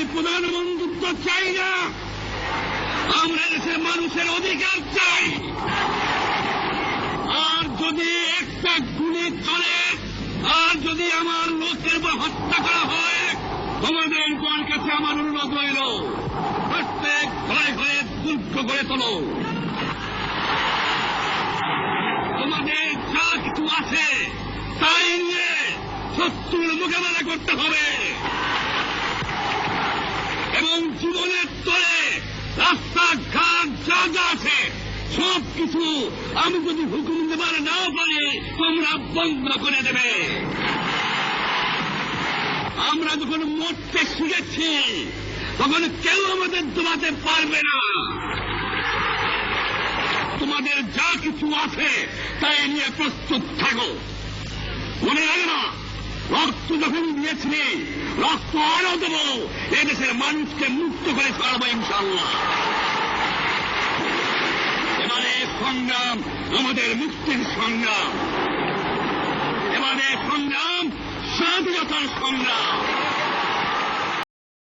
আমি প্রধানমন্ত্রী চাই না, আমরা দেশের মানুষের অধিকার চাই। আর যদি একটা গুলি চলে, আর যদি আমার লোকের বা হত্যা করা হয়, তোমাদের তোমার কাছে আমার অনুরোধ রইল, প্রত্যেক ঘরে ঘরে দুর্গ করে তোলো। তোমাদের যা কিছু আছে তাই নিয়ে শত্রুর মোকাবেলা করতে হবে, এবং জীবনের তলে রাস্তাঘাট যা যা আছে সব কিছু আমি যদি হুকুম দেবার না পারি তোমরা বন্ধ করে দেবে। আমরা যখন মরতে শিখেছি তখন কেউ আমাদের দমাতে পারবে না। তোমাদের যা কিছু আছে তাই নিয়ে প্রস্তুত থাকো। মনে রাখো না, রক্ত যখন দিয়েছি রক্ত আরো দেব, এদেশের মানুষকে মুক্ত করে ছাড়বো ইনশাআল্লাহ। এবারে সংগ্রাম আমাদের মুক্তির সংগ্রাম, এবারে সংগ্রাম স্বাধীনতার সংগ্রাম।